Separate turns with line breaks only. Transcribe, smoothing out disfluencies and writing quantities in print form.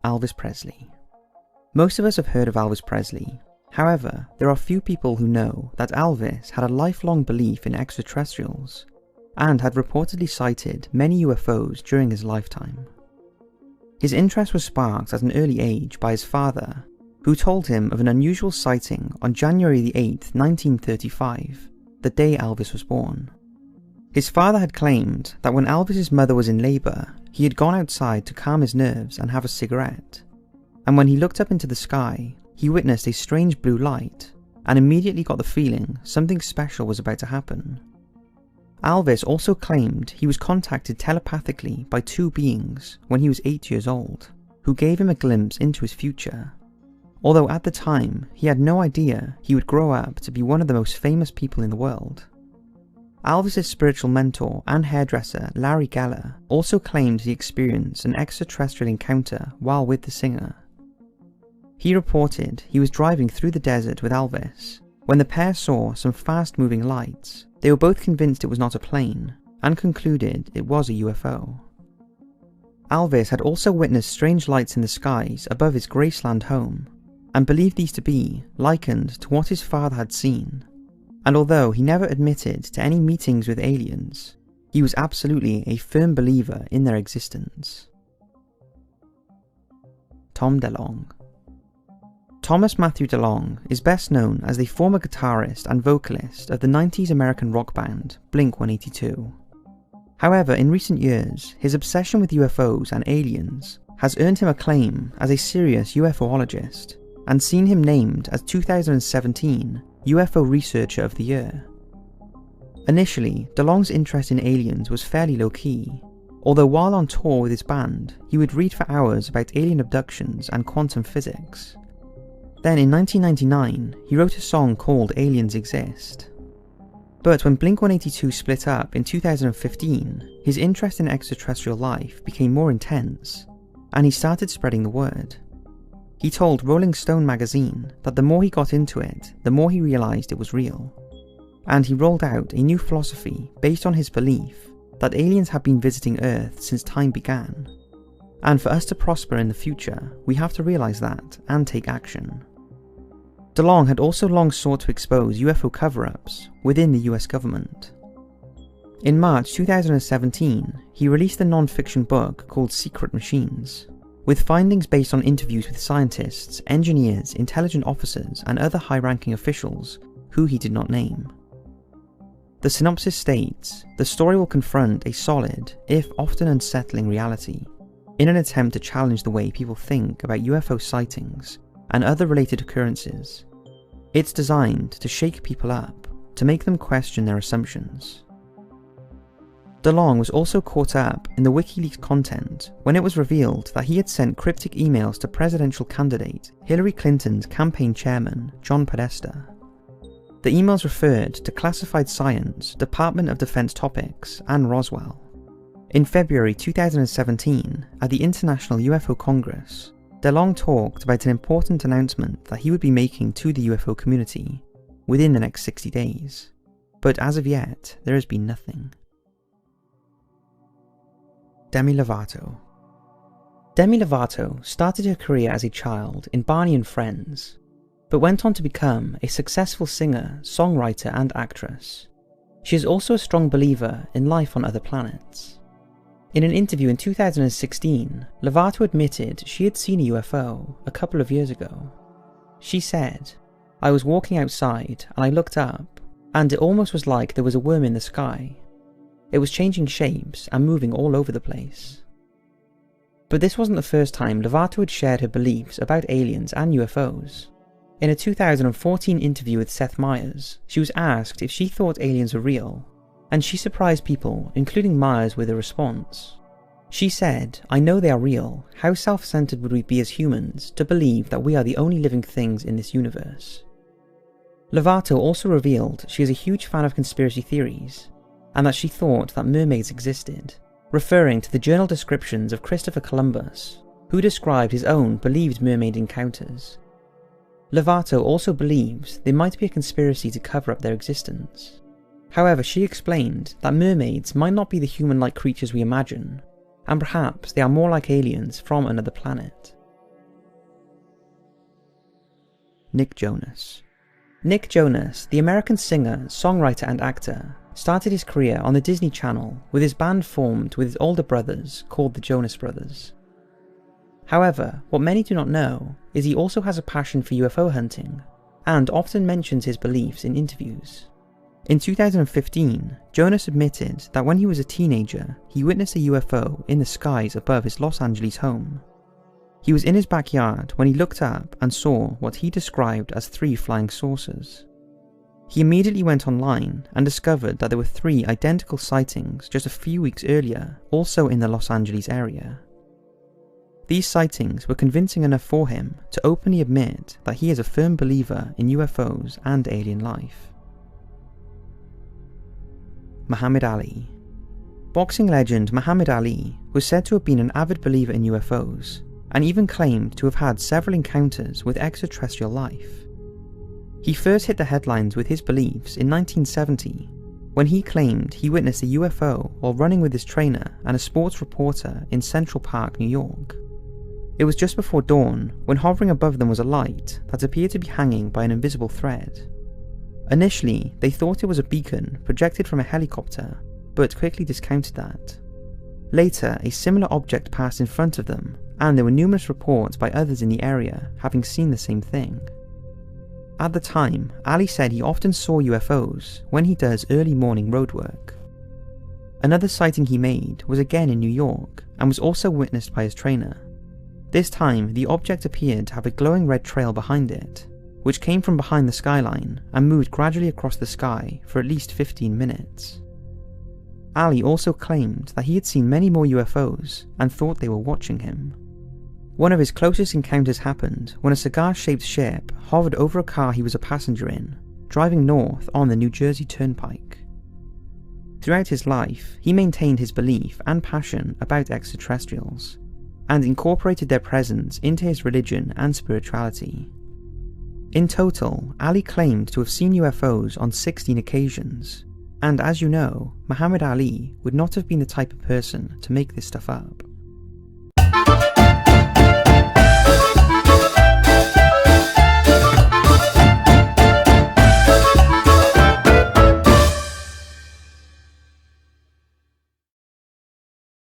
Elvis Presley. Most of us have heard of Elvis Presley. However, there are few people who know that Elvis had a lifelong belief in extraterrestrials and had reportedly sighted many UFOs during his lifetime. His interest was sparked at an early age by his father, who told him of an unusual sighting on January 8, 1935, the day Elvis was born. His father had claimed that when Elvis's mother was in labour, he had gone outside to calm his nerves and have a cigarette, and when he looked up into the sky, he witnessed a strange blue light and immediately got the feeling something special was about to happen. Elvis also claimed he was contacted telepathically by two beings when he was 8 years old, who gave him a glimpse into his future, although at the time he had no idea he would grow up to be one of the most famous people in the world. Elvis's spiritual mentor and hairdresser Larry Geller also claimed he experienced an extraterrestrial encounter while with the singer. He reported he was driving through the desert with Elvis. When the pair saw some fast-moving lights, they were both convinced it was not a plane and concluded it was a UFO. Elvis had also witnessed strange lights in the skies above his Graceland home and believed these to be likened to what his father had seen. And although he never admitted to any meetings with aliens, he was absolutely a firm believer in their existence. Tom DeLonge. Thomas Matthew DeLonge is best known as the former guitarist and vocalist of the 90s American rock band Blink-182. However, in recent years, his obsession with UFOs and aliens has earned him acclaim as a serious UFOologist and seen him named as 2017 UFO Researcher of the Year. Initially, DeLonge's interest in aliens was fairly low-key, although while on tour with his band, he would read for hours about alien abductions and quantum physics. Then in 1999, he wrote a song called Aliens Exist. But when Blink-182 split up in 2015, his interest in extraterrestrial life became more intense, and he started spreading the word. He told Rolling Stone magazine that the more he got into it, the more he realised it was real. And he rolled out a new philosophy based on his belief that aliens have been visiting Earth since time began. And for us to prosper in the future, we have to realise that and take action. DeLonge had also long sought to expose UFO cover-ups within the US government. In March 2017, he released a non-fiction book called Secret Machines, with findings based on interviews with scientists, engineers, intelligent officers, and other high-ranking officials who he did not name. The synopsis states, the story will confront a solid, if often unsettling reality, in an attempt to challenge the way people think about UFO sightings and other related occurrences. It's designed to shake people up, to make them question their assumptions. DeLonge was also caught up in the WikiLeaks content when it was revealed that he had sent cryptic emails to presidential candidate Hillary Clinton's campaign chairman, John Podesta. The emails referred to classified science, Department of Defense topics, and Roswell. In February 2017, at the International UFO Congress, DeLonge talked about an important announcement that he would be making to the UFO community within the next 60 days. But as of yet, there has been nothing. Demi Lovato. Demi Lovato started her career as a child in Barney and Friends, but went on to become a successful singer, songwriter, and actress. She is also a strong believer in life on other planets. In an interview in 2016, Lovato admitted she had seen a UFO a couple of years ago. She said, "I was walking outside and I looked up, and it almost was like there was a worm in the sky. It was changing shapes and moving all over the place." But this wasn't the first time Lovato had shared her beliefs about aliens and UFOs. In a 2014 interview with Seth Meyers, she was asked if she thought aliens were real, and she surprised people, including Meyers, with a response. She said, "I know they are real. How self-centered would we be as humans to believe that we are the only living things in this universe?" Lovato also revealed she is a huge fan of conspiracy theories, and that she thought that mermaids existed, referring to the journal descriptions of Christopher Columbus, who described his own believed mermaid encounters. Lovato also believes there might be a conspiracy to cover up their existence. However, she explained that mermaids might not be the human-like creatures we imagine, and perhaps they are more like aliens from another planet. Nick Jonas. Nick Jonas, the American singer, songwriter and actor, started his career on the Disney Channel with his band formed with his older brothers called the Jonas Brothers. However, what many do not know is he also has a passion for UFO hunting, and often mentions his beliefs in interviews. In 2015, Jonas admitted that when he was a teenager, he witnessed a UFO in the skies above his Los Angeles home. He was in his backyard when he looked up and saw what he described as 3 flying saucers. He immediately went online and discovered that there were 3 identical sightings just a few weeks earlier, also in the Los Angeles area. These sightings were convincing enough for him to openly admit that he is a firm believer in UFOs and alien life. Muhammad Ali. Boxing legend Muhammad Ali was said to have been an avid believer in UFOs, and even claimed to have had several encounters with extraterrestrial life. He first hit the headlines with his beliefs in 1970, when he claimed he witnessed a UFO while running with his trainer and a sports reporter in Central Park, New York. It was just before dawn when hovering above them was a light that appeared to be hanging by an invisible thread. Initially, they thought it was a beacon projected from a helicopter, but quickly discounted that. Later, a similar object passed in front of them, and there were numerous reports by others in the area having seen the same thing. At the time, Ali said he often saw UFOs when he does early morning roadwork. Another sighting he made was again in New York, and was also witnessed by his trainer. This time, the object appeared to have a glowing red trail behind it, which came from behind the skyline and moved gradually across the sky for at least 15 minutes. Ali also claimed that he had seen many more UFOs and thought they were watching him. One of his closest encounters happened when a cigar-shaped ship hovered over a car he was a passenger in, driving north on the New Jersey Turnpike. Throughout his life, he maintained his belief and passion about extraterrestrials, and incorporated their presence into his religion and spirituality. In total, Ali claimed to have seen UFOs on 16 occasions, and as you know, Muhammad Ali would not have been the type of person to make this stuff up.